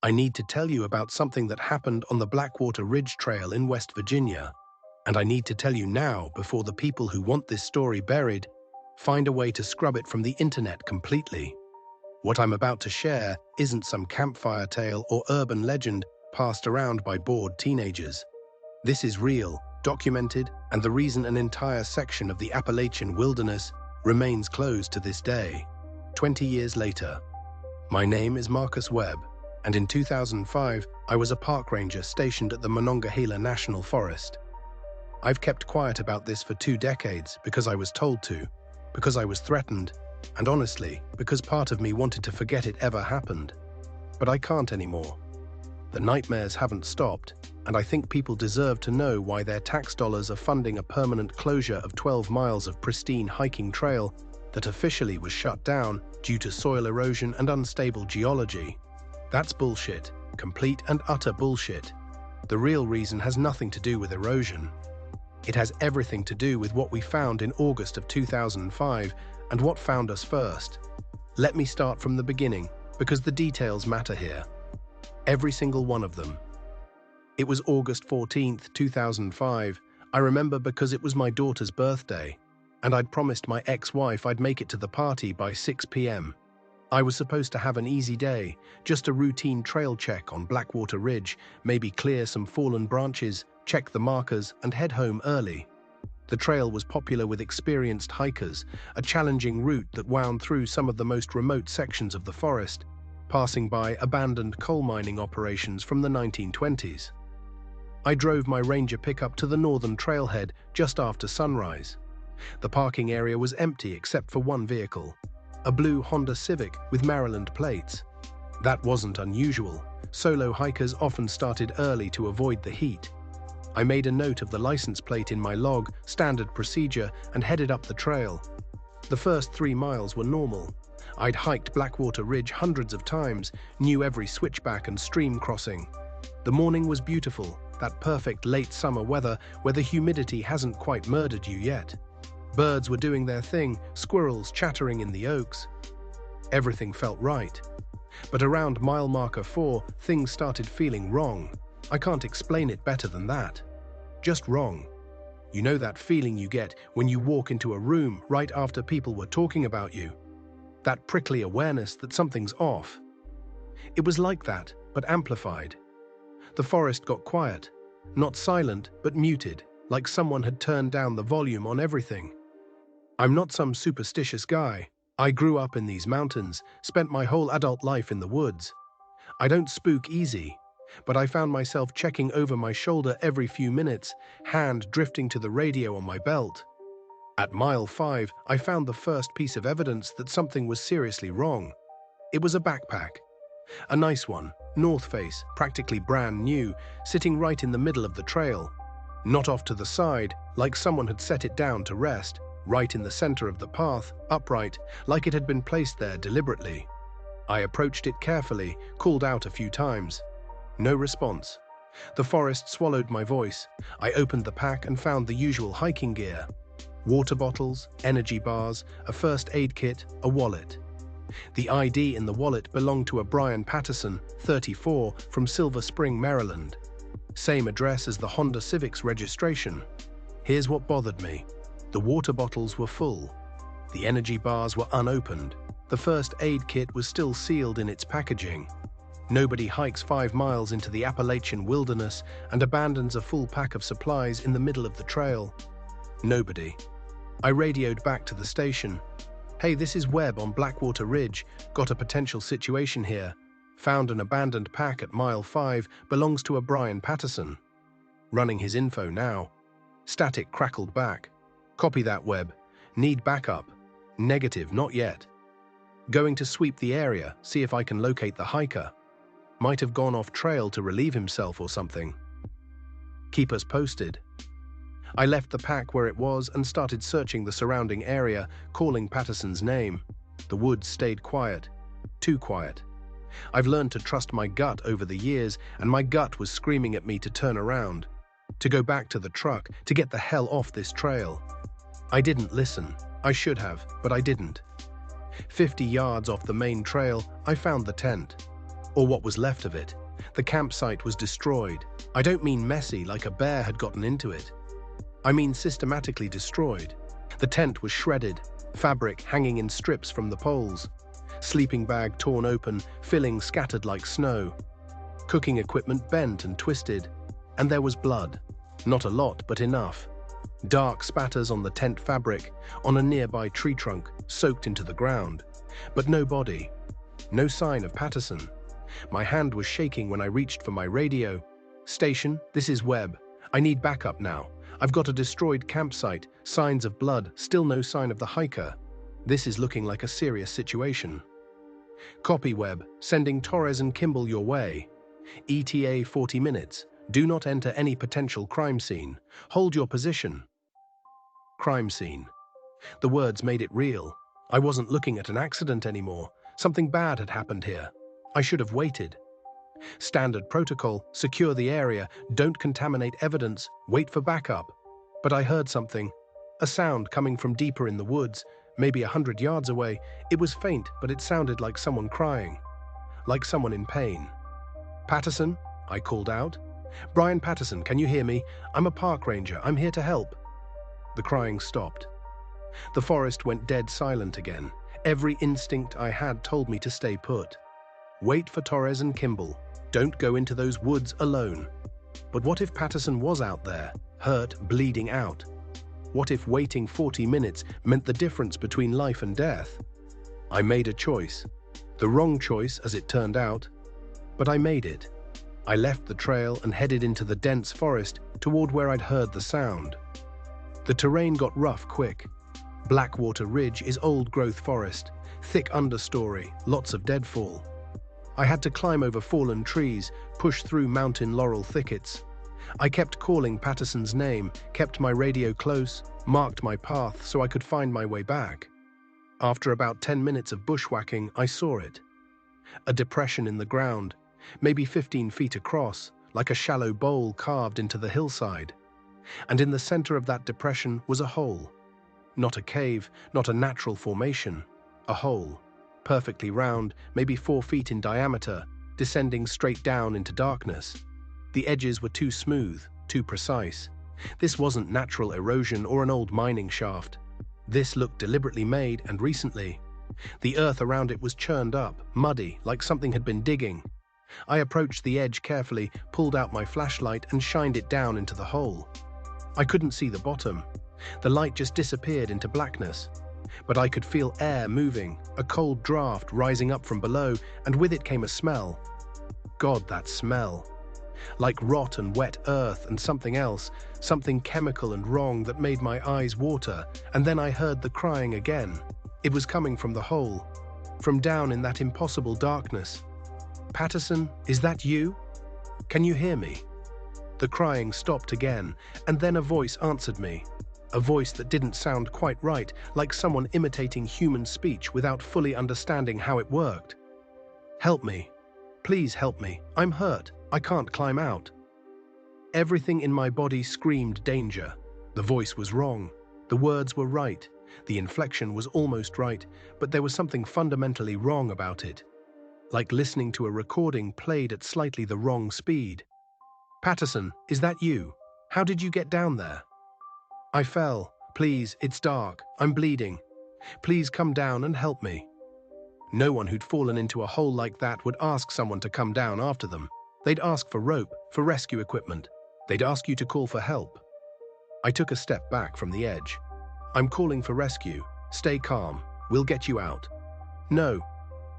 I need to tell you about something that happened on the Blackwater Ridge Trail in West Virginia. And I need to tell you now before the people who want this story buried find a way to scrub it from the internet completely. What I'm about to share isn't some campfire tale or urban legend passed around by bored teenagers. This is real, documented, and the reason an entire section of the Appalachian wilderness remains closed to this day, 20 years later. My name is Marcus Webb, and in 2005, I was a park ranger stationed at the Monongahela National Forest. I've kept quiet about this for 2 decades because I was told to, because I was threatened, and honestly, because part of me wanted to forget it ever happened. But I can't anymore. The nightmares haven't stopped, and I think people deserve to know why their tax dollars are funding a permanent closure of 12 miles of pristine hiking trail that officially was shut down due to soil erosion and unstable geology. That's bullshit, complete and utter bullshit. The real reason has nothing to do with erosion. It has everything to do with what we found in August of 2005 and what found us first. Let me start from the beginning, because the details matter here. Every single one of them. It was August 14th, 2005. I remember because it was my daughter's birthday, and I'd promised my ex-wife I'd make it to the party by 6 p.m. I was supposed to have an easy day, just a routine trail check on Blackwater Ridge, maybe clear some fallen branches, check the markers, and head home early. The trail was popular with experienced hikers, a challenging route that wound through some of the most remote sections of the forest, passing by abandoned coal mining operations from the 1920s. I drove my Ranger pickup to the northern trailhead just after sunrise. The parking area was empty except for one vehicle, a blue Honda Civic with Maryland plates. That wasn't unusual. Solo hikers often started early to avoid the heat. I made a note of the license plate in my log, standard procedure, and headed up the trail. The first 3 miles were normal. I'd hiked Blackwater Ridge hundreds of times, knew every switchback and stream crossing. The morning was beautiful, that perfect late summer weather where the humidity hasn't quite murdered you yet. Birds were doing their thing, squirrels chattering in the oaks. Everything felt right. But around mile marker 4, things started feeling wrong. I can't explain it better than that. Just wrong. You know that feeling you get when you walk into a room right after people were talking about you? That prickly awareness that something's off. It was like that, but amplified. The forest got quiet. Not silent, but muted, like someone had turned down the volume on everything. I'm not some superstitious guy. I grew up in these mountains, spent my whole adult life in the woods. I don't spook easy, but I found myself checking over my shoulder every few minutes, hand drifting to the radio on my belt. At mile 5, I found the first piece of evidence that something was seriously wrong. It was a backpack. A nice one, North Face, practically brand new, sitting right in the middle of the trail. Not off to the side, like someone had set it down to rest, right in the center of the path, upright, like it had been placed there deliberately. I approached it carefully, called out a few times. No response. The forest swallowed my voice. I opened the pack and found the usual hiking gear. Water bottles, energy bars, a first aid kit, a wallet. The ID in the wallet belonged to a Brian Patterson, 34, from Silver Spring, Maryland. Same address as the Honda Civic's registration. Here's what bothered me. The water bottles were full. The energy bars were unopened. The first aid kit was still sealed in its packaging. Nobody hikes 5 miles into the Appalachian wilderness and abandons a full pack of supplies in the middle of the trail. Nobody. I radioed back to the station. Hey, this is Webb on Blackwater Ridge. Got a potential situation here. Found an abandoned pack at mile 5, belongs to a Brian Patterson. Running his info now. Static crackled back. Copy that, Webb. Need backup. Negative, not yet. Going to sweep the area, see if I can locate the hiker. Might have gone off trail to relieve himself or something. Keep us posted. I left the pack where it was and started searching the surrounding area, calling Patterson's name. The woods stayed quiet. Too quiet. I've learned to trust my gut over the years, and my gut was screaming at me to turn around, to go back to the truck, to get the hell off this trail. I didn't listen. I should have, but I didn't. 50 yards off the main trail, I found the tent. or what was left of it. The campsite was destroyed. I don't mean messy, like a bear had gotten into it. I mean systematically destroyed. The tent was shredded, fabric hanging in strips from the poles, sleeping bag torn open, filling scattered like snow, cooking equipment bent and twisted, and there was blood. Not a lot, but enough. Dark spatters on the tent fabric, on a nearby tree trunk, soaked into the ground. But no body. No sign of Patterson. My hand was shaking when I reached for my radio. "Station, this is Webb. I need backup now. I've got a destroyed campsite, signs of blood, still no sign of the hiker. This is looking like a serious situation." "Copy, Webb. Sending Torres and Kimball your way. ETA 40 minutes. Do not enter any potential crime scene. Hold your position." Crime scene. The words made it real. I wasn't looking at an accident anymore. Something bad had happened here. I should have waited. Standard protocol: secure the area, don't contaminate evidence, wait for backup. But I heard something. A sound coming from deeper in the woods, maybe 100 yards away. It was faint, but it sounded like someone crying. Like someone in pain. "Patterson?" I called out. "Brian Patterson, can you hear me? I'm a park ranger. I'm here to help." The crying stopped. The forest went dead silent again. Every instinct I had told me to stay put. Wait for Torres and Kimball. Don't go into those woods alone. But what if Patterson was out there, hurt, bleeding out? What if waiting 40 minutes meant the difference between life and death? I made a choice. The wrong choice, as it turned out. But I made it. I left the trail and headed into the dense forest toward where I'd heard the sound. The terrain got rough quick. Blackwater Ridge is old-growth forest, thick understory, lots of deadfall. I had to climb over fallen trees, push through mountain laurel thickets. I kept calling Patterson's name, kept my radio close, marked my path so I could find my way back. After about 10 minutes of bushwhacking, I saw it. A depression in the ground, maybe 15 feet across, like a shallow bowl carved into the hillside. And in the center of that depression was a hole. Not a cave, not a natural formation. A hole. Perfectly round, maybe 4 feet in diameter, descending straight down into darkness. The edges were too smooth, too precise. This wasn't natural erosion or an old mining shaft. This looked deliberately made, and recently. The earth around it was churned up, muddy, like something had been digging. I approached the edge carefully, pulled out my flashlight and shined it down into the hole. I couldn't see the bottom. The light just disappeared into blackness. But I could feel air moving, a cold draft rising up from below, and with it came a smell. God, that smell. Like rot and wet earth and something else, something chemical and wrong that made my eyes water, and then I heard the crying again. It was coming from the hole, from down in that impossible darkness. "Patterson, is that you? Can you hear me?" The crying stopped again, and then a voice answered me. A voice that didn't sound quite right, like someone imitating human speech without fully understanding how it worked. "Help me. Please help me. I'm hurt. I can't climb out." Everything in my body screamed danger. The voice was wrong. The words were right. The inflection was almost right, but there was something fundamentally wrong about it. Like listening to a recording played at slightly the wrong speed. "Patterson, is that you? How did you get down there?" "I fell. Please, it's dark. I'm bleeding. Please come down and help me." No one who'd fallen into a hole like that would ask someone to come down after them. They'd ask for rope, for rescue equipment. They'd ask you to call for help. I took a step back from the edge. "I'm calling for rescue. Stay calm. We'll get you out." "No."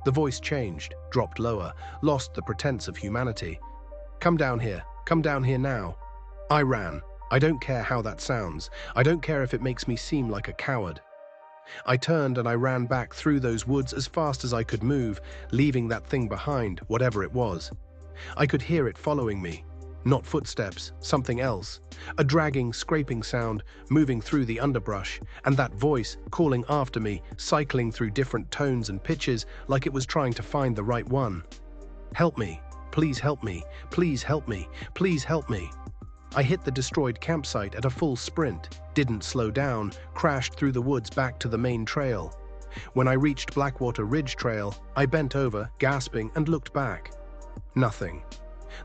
The voice changed, dropped lower, lost the pretense of humanity. "Come down here. Come down here now." I ran. I don't care how that sounds. I don't care if it makes me seem like a coward. I turned and I ran back through those woods as fast as I could move, leaving that thing behind, whatever it was. I could hear it following me. Not footsteps, something else. A dragging, scraping sound, moving through the underbrush, and that voice calling after me, cycling through different tones and pitches like it was trying to find the right one. "Help me. Please help me. Please help me. Please help me." I hit the destroyed campsite at a full sprint, didn't slow down, crashed through the woods back to the main trail. When I reached Blackwater Ridge Trail, I bent over, gasping, and looked back. Nothing.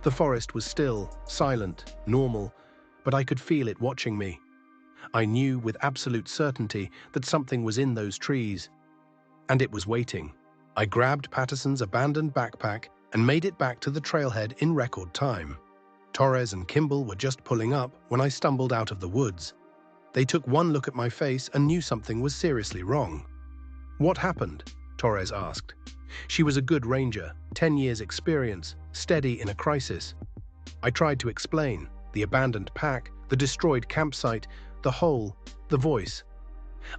The forest was still, silent, normal, but I could feel it watching me. I knew with absolute certainty that something was in those trees, and it was waiting. I grabbed Patterson's abandoned backpack and made it back to the trailhead in record time. Torres and Kimball were just pulling up when I stumbled out of the woods. They took one look at my face and knew something was seriously wrong. "What happened?" Torres asked. She was a good ranger, 10 years experience, steady in a crisis. I tried to explain: the abandoned pack, the destroyed campsite, the hole, the voice.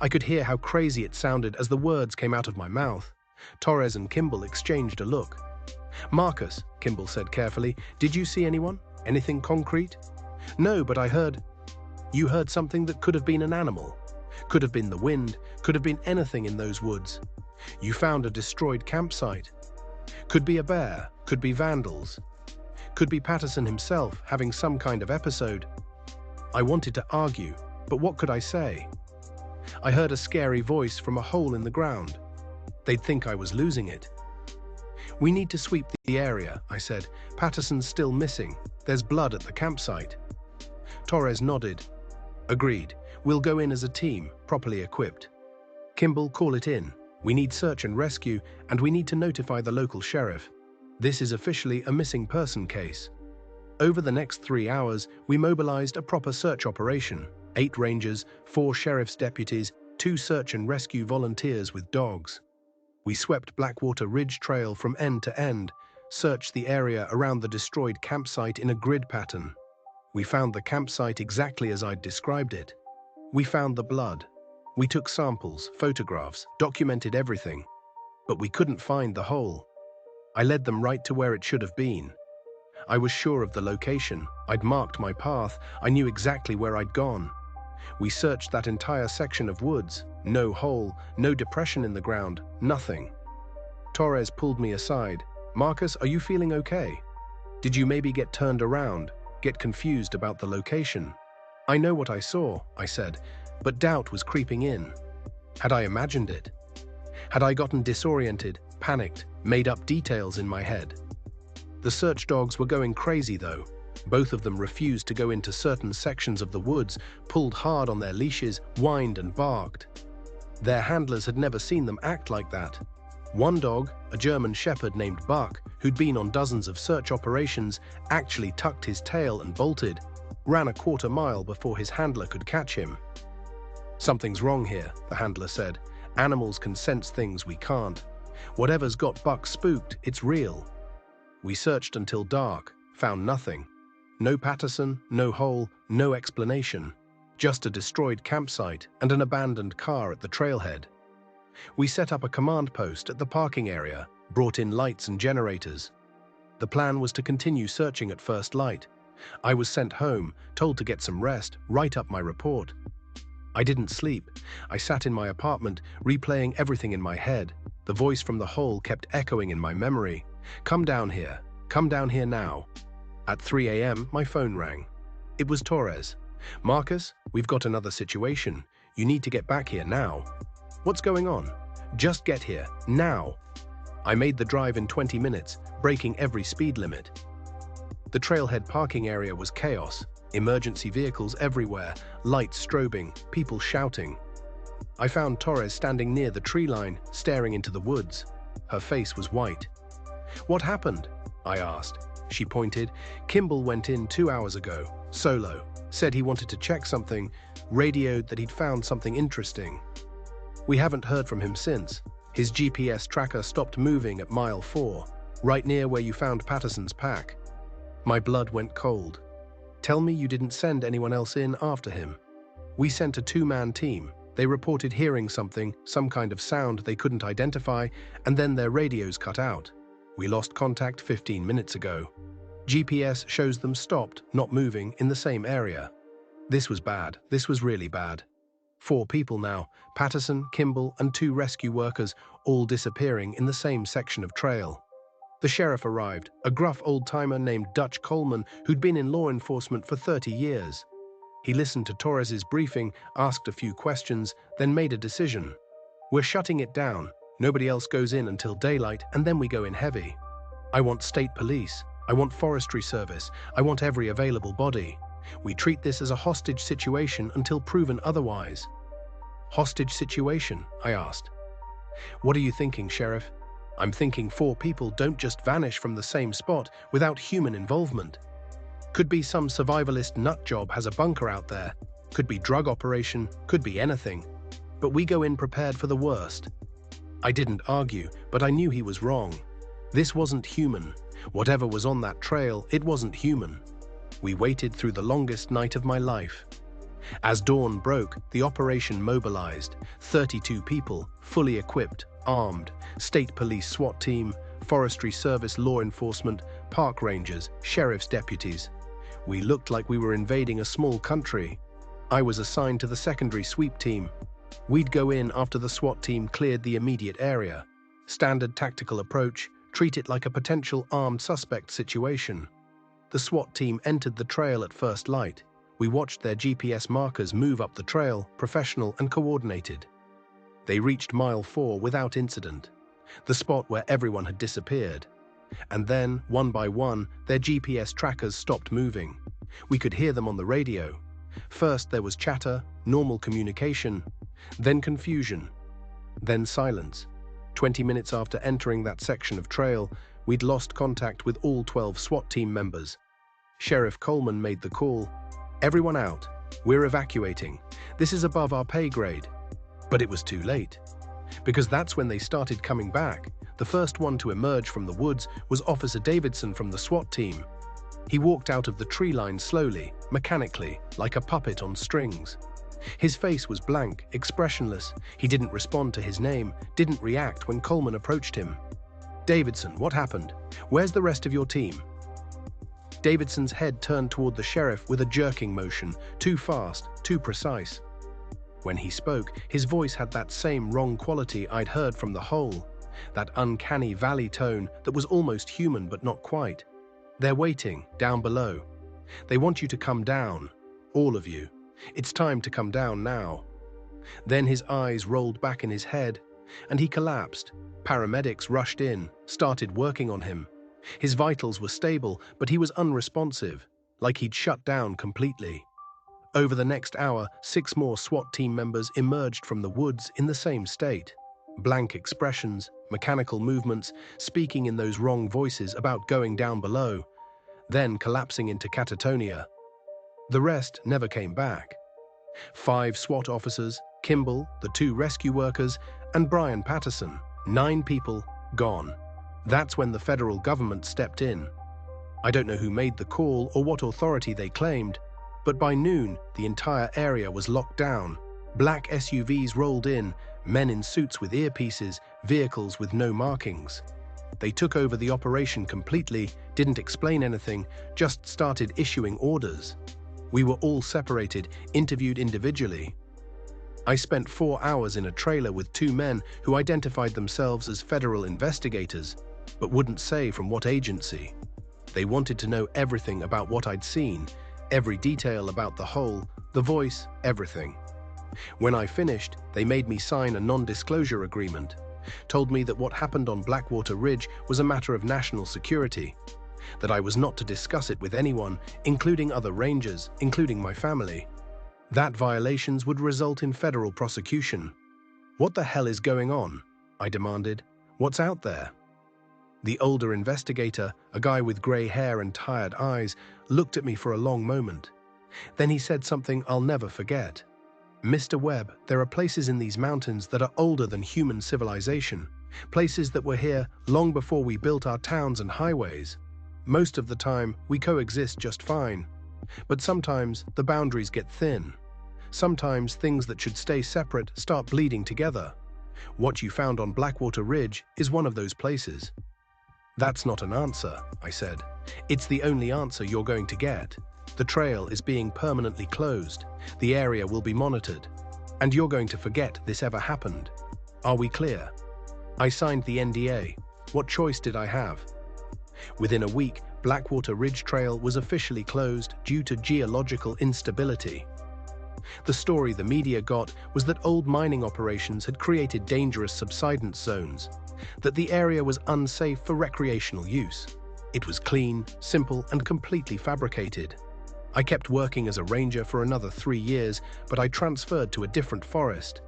I could hear how crazy it sounded as the words came out of my mouth. Torres and Kimball exchanged a look. "Marcus," Kimball said carefully, "did you see anyone? Anything concrete?" "No, but I heard..." "You heard something that could have been an animal. Could have been the wind, could have been anything in those woods. You found a destroyed campsite. Could be a bear, could be vandals. Could be Patterson himself having some kind of episode." I wanted to argue, but what could I say? I heard a scary voice from a hole in the ground. They'd think I was losing it. "We need to sweep the area," I said. "Patterson's still missing. There's blood at the campsite." Torres nodded. "Agreed. We'll go in as a team, properly equipped." "Kimball, call it in. We need search and rescue, and we need to notify the local sheriff. This is officially a missing person case." Over the next 3 hours, we mobilized a proper search operation. 8 rangers, 4 sheriff's deputies, 2 search and rescue volunteers with dogs. We swept Blackwater Ridge Trail from end to end, searched the area around the destroyed campsite in a grid pattern. We found the campsite exactly as I'd described it. We found the blood. We took samples, photographs, documented everything. But we couldn't find the hole. I led them right to where it should have been. I was sure of the location. I'd marked my path. I knew exactly where I'd gone. We searched that entire section of woods. No hole, no depression in the ground, nothing. Torres pulled me aside. "Marcus, are you feeling okay? Did you maybe get turned around, get confused about the location?" "I know what I saw," I said, but doubt was creeping in. Had I imagined it? Had I gotten disoriented, panicked, made up details in my head? The search dogs were going crazy though. Both of them refused to go into certain sections of the woods, pulled hard on their leashes, whined and barked. Their handlers had never seen them act like that. One dog, a German shepherd named Buck, who'd been on dozens of search operations, actually tucked his tail and bolted, ran a quarter mile before his handler could catch him. "Something's wrong here," the handler said. "Animals can sense things we can't. Whatever's got Buck spooked, it's real." We searched until dark, found nothing. No Patterson, no hole, no explanation. Just a destroyed campsite and an abandoned car at the trailhead. We set up a command post at the parking area, brought in lights and generators. The plan was to continue searching at first light. I was sent home, told to get some rest, write up my report. I didn't sleep. I sat in my apartment, replaying everything in my head. The voice from the hole kept echoing in my memory. Come down here now." At 3 a.m., my phone rang. It was Torres. "Marcus, we've got another situation. You need to get back here now." "What's going on?" "Just get here, now." I made the drive in 20 minutes, breaking every speed limit. The trailhead parking area was chaos. Emergency vehicles everywhere, lights strobing, people shouting. I found Torres standing near the tree line, staring into the woods. Her face was white. "What happened?" I asked. She pointed. "Kimball went in 2 hours ago, solo. Said he wanted to check something, radioed that he'd found something interesting. We haven't heard from him since. His GPS tracker stopped moving at mile 4, right near where you found Patterson's pack." My blood went cold. "Tell me you didn't send anyone else in after him." "We sent a 2-man team. They reported hearing something, some kind of sound they couldn't identify, and then their radios cut out. We lost contact 15 minutes ago. GPS shows them stopped, not moving, in the same area." This was bad. This was really bad. 4 people now, Patterson, Kimball, and 2 rescue workers, all disappearing in the same section of trail. The sheriff arrived, a gruff old-timer named Dutch Coleman who'd been in law enforcement for 30 years. He listened to Torres's briefing, asked a few questions, then made a decision. "We're shutting it down. Nobody else goes in until daylight, and then we go in heavy." I want state police. I want forestry service. I want every available body. We treat this as a hostage situation until proven otherwise. Hostage situation? I asked. What are you thinking, Sheriff? I'm thinking 4 people don't just vanish from the same spot without human involvement. Could be some survivalist nut job has a bunker out there. Could be drug operation, could be anything. But we go in prepared for the worst. I didn't argue, but I knew he was wrong. This wasn't human. Whatever was on that trail, it wasn't human. We waited through the longest night of my life. As dawn broke, the operation mobilized. 32 people, fully equipped, armed, state police SWAT team, forestry service law enforcement, park rangers, sheriff's deputies. We looked like we were invading a small country. I was assigned to the secondary sweep team. We'd go in after the SWAT team cleared the immediate area. Standard tactical approach, treat it like a potential armed suspect situation. The SWAT team entered the trail at first light. We watched their GPS markers move up the trail, professional and coordinated. They reached mile 4 without incident, the spot where everyone had disappeared. And then, one by one, their GPS trackers stopped moving. We could hear them on the radio. First there was chatter, normal communication, then confusion, then silence. 20 minutes after entering that section of trail, we'd lost contact with all 12 SWAT team members. Sheriff Coleman made the call. Everyone out. We're evacuating. This is above our pay grade. But it was too late. Because that's when they started coming back. The first one to emerge from the woods was Officer Davidson from the SWAT team. He walked out of the tree line slowly, mechanically, like a puppet on strings. His face was blank, expressionless. He didn't respond to his name, didn't react when Coleman approached him. Davidson, what happened? Where's the rest of your team? Davidson's head turned toward the sheriff with a jerking motion, too fast, too precise. When he spoke, his voice had that same wrong quality I'd heard from the hole, that uncanny valley tone that was almost human but not quite. They're waiting, down below. They want you to come down, all of you. It's time to come down now. Then his eyes rolled back in his head, and he collapsed. Paramedics rushed in, started working on him. His vitals were stable, but he was unresponsive, like he'd shut down completely. Over the next hour, 6 more SWAT team members emerged from the woods in the same state. Blank expressions, mechanical movements, speaking in those wrong voices about going down below, then collapsing into catatonia. The rest never came back. 5 SWAT officers, Kimball, the 2 rescue workers, and Brian Patterson, 9 people, gone. That's when the federal government stepped in. I don't know who made the call or what authority they claimed, but by noon, the entire area was locked down. Black SUVs rolled in, men in suits with earpieces, vehicles with no markings. They took over the operation completely, didn't explain anything, just started issuing orders. We were all separated, interviewed individually. I spent 4 hours in a trailer with 2 men who identified themselves as federal investigators, but wouldn't say from what agency. They wanted to know everything about what I'd seen, every detail about the hole, the voice, everything. When I finished, they made me sign a non-disclosure agreement, told me that what happened on Blackwater Ridge was a matter of national security, that I was not to discuss it with anyone, including other rangers, including my family. That violations would result in federal prosecution. What the hell is going on? I demanded. What's out there? The older investigator, a guy with gray hair and tired eyes, looked at me for a long moment. Then he said something I'll never forget. Mr. Webb, there are places in these mountains that are older than human civilization, places that were here long before we built our towns and highways. Most of the time, we coexist just fine. But sometimes the boundaries get thin. Sometimes things that should stay separate start bleeding together. What you found on Blackwater Ridge is one of those places. That's not an answer, I said. It's the only answer you're going to get. The trail is being permanently closed. The area will be monitored. And you're going to forget this ever happened. Are we clear? I signed the NDA. What choice did I have? Within a week, Blackwater Ridge Trail was officially closed due to geological instability. The story the media got was that old mining operations had created dangerous subsidence zones. that the area was unsafe for recreational use. It was clean, simple, and completely fabricated. I kept working as a ranger for another 3 years, but I transferred to a different forest.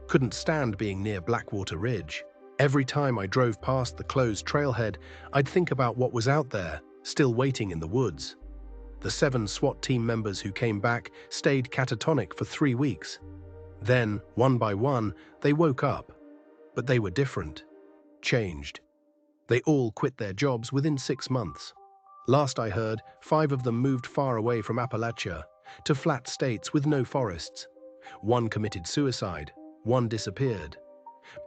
Couldn't stand being near Blackwater Ridge. Every time I drove past the closed trailhead, I'd think about what was out there, still waiting in the woods. The 7 SWAT team members who came back stayed catatonic for 3 weeks. Then, one by one, they woke up. But they were different. Changed. They all quit their jobs within 6 months. Last I heard, 5 of them moved far away from Appalachia, to flat states with no forests. 1 committed suicide, 1 disappeared.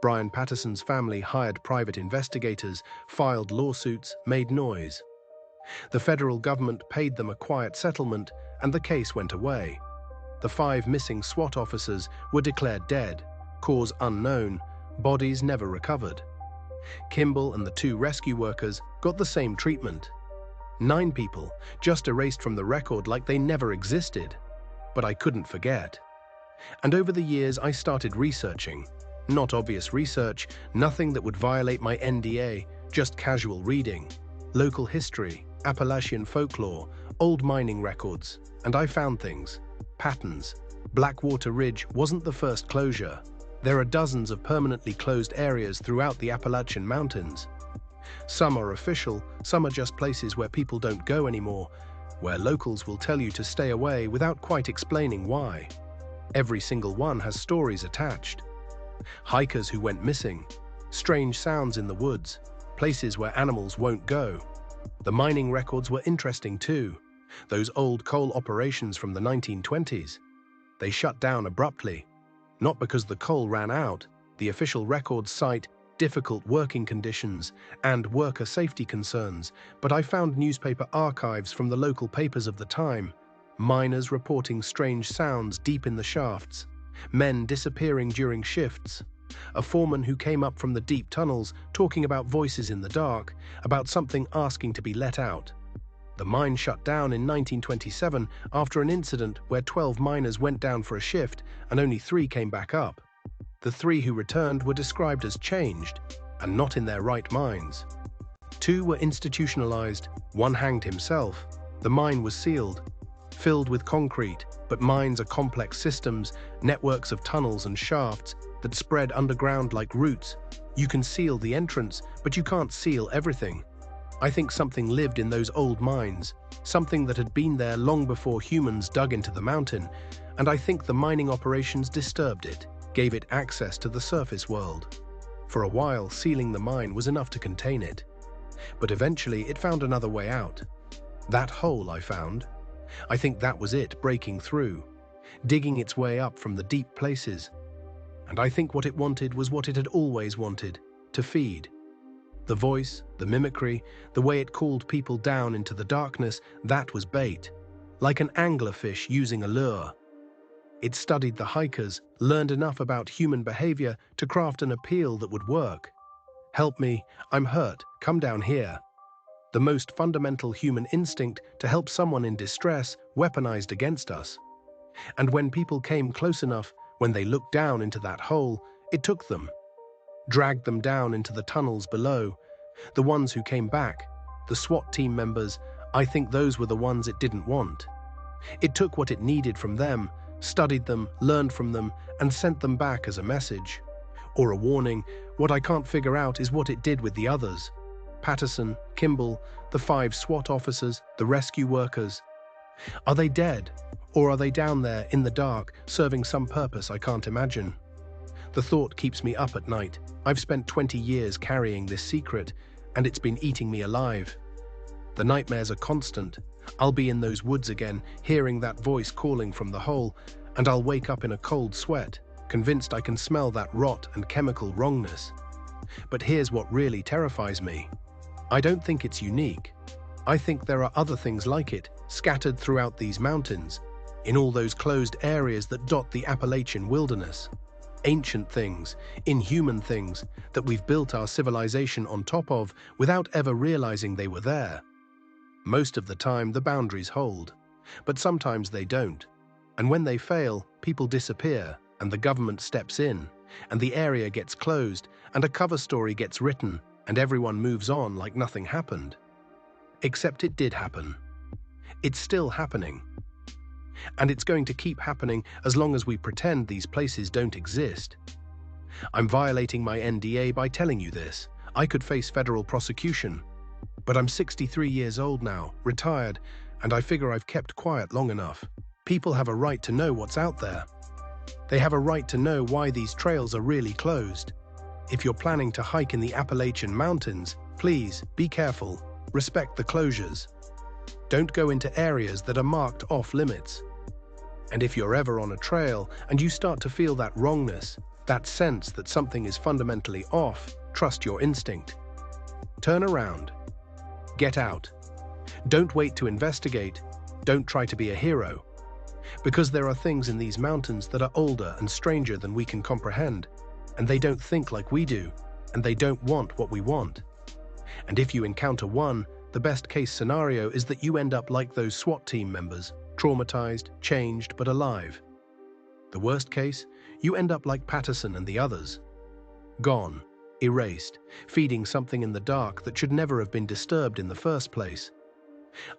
Brian Patterson's family hired private investigators, filed lawsuits, made noise. The federal government paid them a quiet settlement, and the case went away. The 5 missing SWAT officers were declared dead, cause unknown, bodies never recovered. Kimball and the 2 rescue workers got the same treatment. 9 people just erased from the record like they never existed. But I couldn't forget. And over the years I started researching. Not obvious research, nothing that would violate my NDA, just casual reading. Local history, Appalachian folklore, old mining records, and I found things. Patterns. Blackwater Ridge wasn't the first closure. There are dozens of permanently closed areas throughout the Appalachian Mountains. Some are official, some are just places where people don't go anymore, where locals will tell you to stay away without quite explaining why. Every single one has stories attached. Hikers who went missing, strange sounds in the woods, places where animals won't go. The mining records were interesting too. Those old coal operations from the 1920s. They shut down abruptly. Not because the coal ran out. The official records cite difficult working conditions and worker safety concerns, but I found newspaper archives from the local papers of the time. Miners reporting strange sounds deep in the shafts. Men disappearing during shifts. A foreman who came up from the deep tunnels talking about voices in the dark, about something asking to be let out. The mine shut down in 1927 after an incident where 12 miners went down for a shift and only 3 came back up. The 3 who returned were described as changed and not in their right minds. 2 were institutionalized, 1 hanged himself. The mine was sealed, filled with concrete, but mines are complex systems, networks of tunnels and shafts that spread underground like roots. You can seal the entrance, but you can't seal everything. I think something lived in those old mines, something that had been there long before humans dug into the mountain, and I think the mining operations disturbed it, gave it access to the surface world. For a while, sealing the mine was enough to contain it. But eventually, it found another way out. That hole I found, I think that was it breaking through, digging its way up from the deep places. And I think what it wanted was what it had always wanted, to feed. The voice, the mimicry, the way it called people down into the darkness, that was bait, like an anglerfish using a lure. It studied the hikers, learned enough about human behavior to craft an appeal that would work. Help me, I'm hurt, come down here. The most fundamental human instinct to help someone in distress weaponized against us. And when people came close enough, when they looked down into that hole, it took them. Dragged them down into the tunnels below. The ones who came back, the SWAT team members, I think those were the ones it didn't want. It took what it needed from them, studied them, learned from them, and sent them back as a message. Or a warning. What I can't figure out is what it did with the others. Patterson, Kimball, the 5 SWAT officers, the rescue workers. Are they dead? Or are they down there in the dark, serving some purpose I can't imagine? The thought keeps me up at night. I've spent 20 years carrying this secret, and it's been eating me alive. The nightmares are constant. I'll be in those woods again, hearing that voice calling from the hole, and I'll wake up in a cold sweat, convinced I can smell that rot and chemical wrongness. But here's what really terrifies me. I don't think it's unique. I think there are other things like it, scattered throughout these mountains, in all those closed areas that dot the Appalachian wilderness. Ancient things, inhuman things, that we've built our civilization on top of without ever realizing they were there. Most of the time, the boundaries hold, but sometimes they don't. And when they fail, people disappear, and the government steps in. and the area gets closed, and a cover story gets written, and everyone moves on like nothing happened. Except it did happen. It's still happening. And it's going to keep happening as long as we pretend these places don't exist. I'm violating my NDA by telling you this. I could face federal prosecution. But I'm 63 years old now, retired, and I figure I've kept quiet long enough. People have a right to know what's out there. They have a right to know why these trails are really closed. If you're planning to hike in the Appalachian Mountains, please be careful. Respect the closures. Don't go into areas that are marked off limits. And if you're ever on a trail and you start to feel that wrongness, that sense that something is fundamentally off, trust your instinct. Turn around. Get out. Don't wait to investigate. Don't try to be a hero. Because there are things in these mountains that are older and stranger than we can comprehend, and they don't think like we do, and they don't want what we want. And if you encounter one, the best case scenario is that you end up like those SWAT team members, traumatized, changed, but alive. The worst case, you end up like Patterson and the others. Gone, erased, feeding something in the dark that should never have been disturbed in the first place.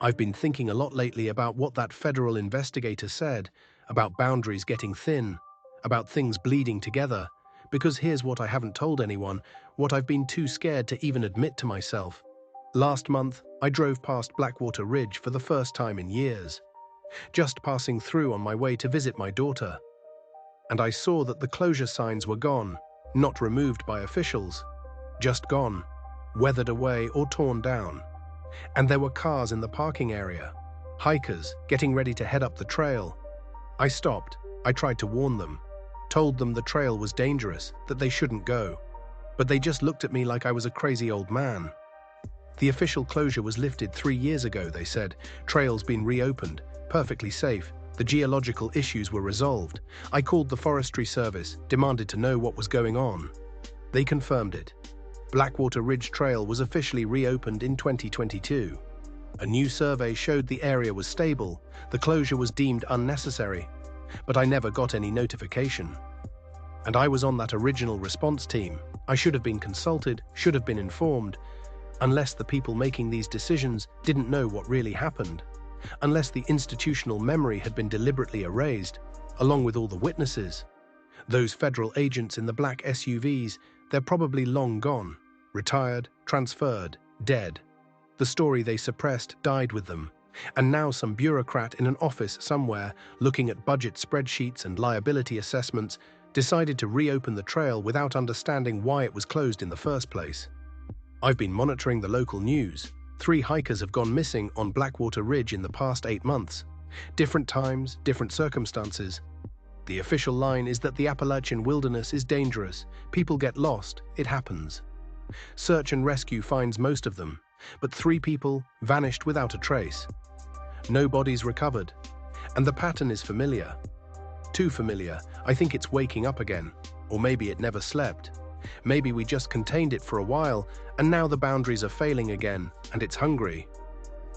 I've been thinking a lot lately about what that federal investigator said, about boundaries getting thin, about things bleeding together, because here's what I haven't told anyone, what I've been too scared to even admit to myself. Last month, I drove past Blackwater Ridge for the first time in years, just passing through on my way to visit my daughter. And I saw that the closure signs were gone, not removed by officials, just gone, weathered away or torn down. And there were cars in the parking area, hikers getting ready to head up the trail. I stopped. I tried to warn them, told them the trail was dangerous, that they shouldn't go. But they just looked at me like I was a crazy old man. The official closure was lifted 3 years ago, they said. Trails been reopened, perfectly safe. The geological issues were resolved. I called the Forestry Service, demanded to know what was going on. They confirmed it. Blackwater Ridge Trail was officially reopened in 2022. A new survey showed the area was stable, the closure was deemed unnecessary, but I never got any notification. And I was on that original response team. I should have been consulted, should have been informed, unless the people making these decisions didn't know what really happened, unless the institutional memory had been deliberately erased, along with all the witnesses. Those federal agents in the black SUVs, they're probably long gone, retired, transferred, dead. The story they suppressed died with them, and now some bureaucrat in an office somewhere, looking at budget spreadsheets and liability assessments, decided to reopen the trail without understanding why it was closed in the first place. I've been monitoring the local news. 3 hikers have gone missing on Blackwater Ridge in the past 8 months. Different times, different circumstances. The official line is that the Appalachian wilderness is dangerous. People get lost. It happens. Search and rescue finds most of them, but 3 people vanished without a trace. No bodies recovered. And the pattern is familiar. Too familiar. I think it's waking up again. Or maybe it never slept. Maybe we just contained it for a while, and now the boundaries are failing again, and it's hungry.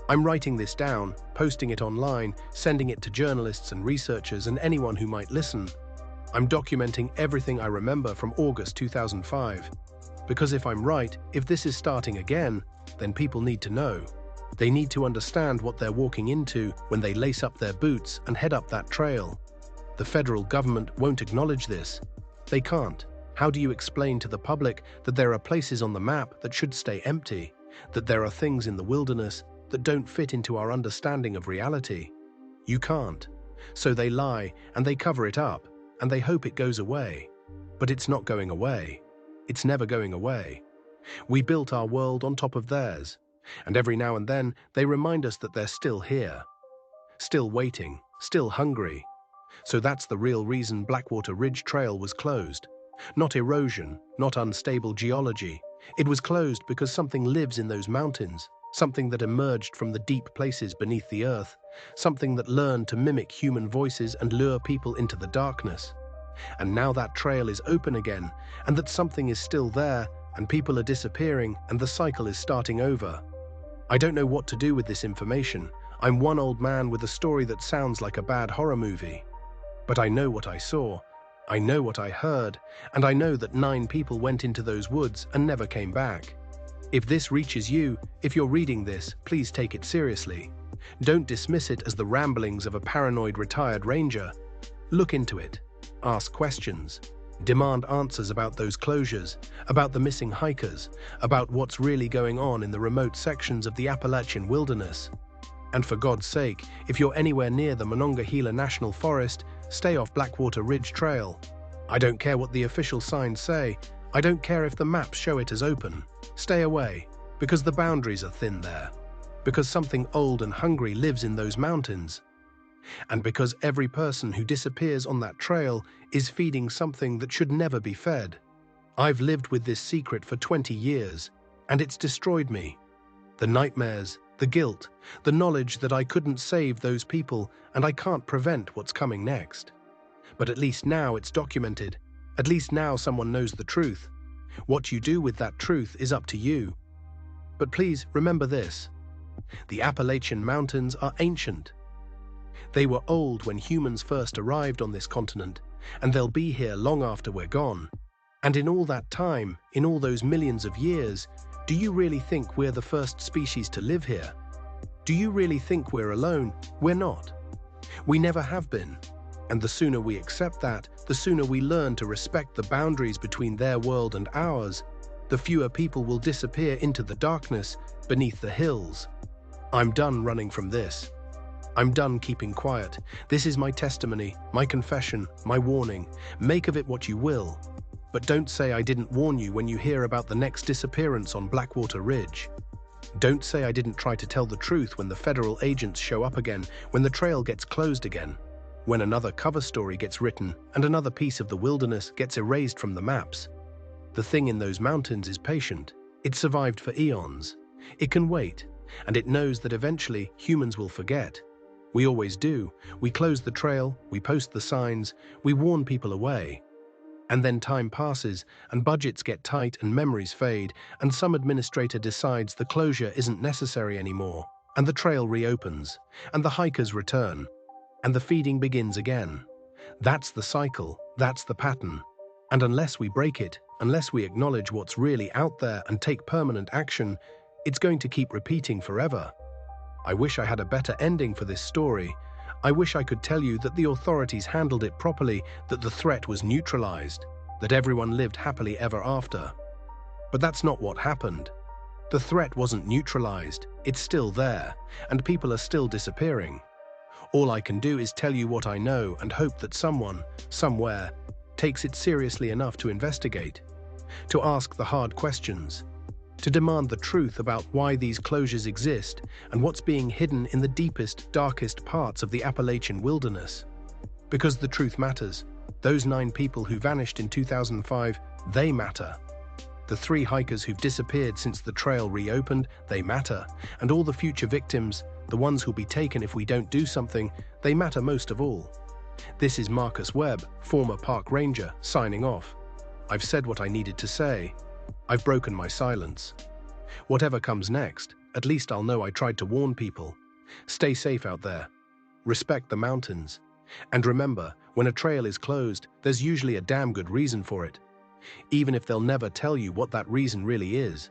I'm writing this down, posting it online, sending it to journalists and researchers and anyone who might listen. I'm documenting everything I remember from August 2005. Because if I'm right, if this is starting again, then people need to know. They need to understand what they're walking into when they lace up their boots and head up that trail. The federal government won't acknowledge this. They can't. How do you explain to the public that there are places on the map that should stay empty, that there are things in the wilderness that don't fit into our understanding of reality? You can't. So they lie, and they cover it up, and they hope it goes away. But it's not going away. It's never going away. We built our world on top of theirs, and every now and then they remind us that they're still here, still waiting, still hungry. So that's the real reason Blackwater Ridge Trail was closed. Not erosion, not unstable geology. It was closed because something lives in those mountains, something that emerged from the deep places beneath the earth, something that learned to mimic human voices and lure people into the darkness. And now that trail is open again, and that something is still there, and people are disappearing, and the cycle is starting over. I don't know what to do with this information. I'm one old man with a story that sounds like a bad horror movie. But I know what I saw. I know what I heard, and I know that 9 people went into those woods and never came back. If this reaches you, if you're reading this, please take it seriously. Don't dismiss it as the ramblings of a paranoid retired ranger. Look into it. Ask questions. Demand answers about those closures, about the missing hikers, about what's really going on in the remote sections of the Appalachian wilderness. And for God's sake, if you're anywhere near the Monongahela National Forest, stay off Blackwater Ridge Trail. I don't care what the official signs say. I don't care if the maps show it as open. Stay away, because the boundaries are thin there. Because something old and hungry lives in those mountains. And because every person who disappears on that trail is feeding something that should never be fed. I've lived with this secret for 20 years, and it's destroyed me. The nightmares, the guilt, the knowledge that I couldn't save those people and I can't prevent what's coming next. But at least now it's documented. At least now someone knows the truth. What you do with that truth is up to you. But please remember this. The Appalachian Mountains are ancient. They were old when humans first arrived on this continent, and they'll be here long after we're gone. And in all that time, in all those millions of years, do you really think we're the first species to live here? Do you really think we're alone? We're not. We never have been. And the sooner we accept that, the sooner we learn to respect the boundaries between their world and ours, the fewer people will disappear into the darkness beneath the hills. I'm done running from this. I'm done keeping quiet. This is my testimony, my confession, my warning. Make of it what you will. But don't say I didn't warn you when you hear about the next disappearance on Blackwater Ridge. Don't say I didn't try to tell the truth when the federal agents show up again, when the trail gets closed again, when another cover story gets written and another piece of the wilderness gets erased from the maps. The thing in those mountains is patient. It survived for eons. It can wait, and it knows that eventually humans will forget. We always do. We close the trail, we post the signs, we warn people away. And then time passes, and budgets get tight and memories fade, and some administrator decides the closure isn't necessary anymore, and the trail reopens, and the hikers return, and the feeding begins again. That's the cycle, that's the pattern. And unless we break it, unless we acknowledge what's really out there and take permanent action, it's going to keep repeating forever. I wish I had a better ending for this story. I wish I could tell you that the authorities handled it properly, that the threat was neutralized, that everyone lived happily ever after. But that's not what happened. The threat wasn't neutralized, it's still there, and people are still disappearing. All I can do is tell you what I know and hope that someone, somewhere, takes it seriously enough to investigate, to ask the hard questions, to demand the truth about why these closures exist and what's being hidden in the deepest, darkest parts of the Appalachian wilderness. Because the truth matters. Those 9 people who vanished in 2005, they matter. The 3 hikers who've disappeared since the trail reopened, they matter. And all the future victims, the ones who'll be taken if we don't do something, they matter most of all. This is Marcus Webb, former park ranger, signing off. I've said what I needed to say. I've broken my silence. Whatever comes next, at least I'll know I tried to warn people. Stay safe out there. Respect the mountains. And remember, when a trail is closed, there's usually a damn good reason for it. Even if they'll never tell you what that reason really is.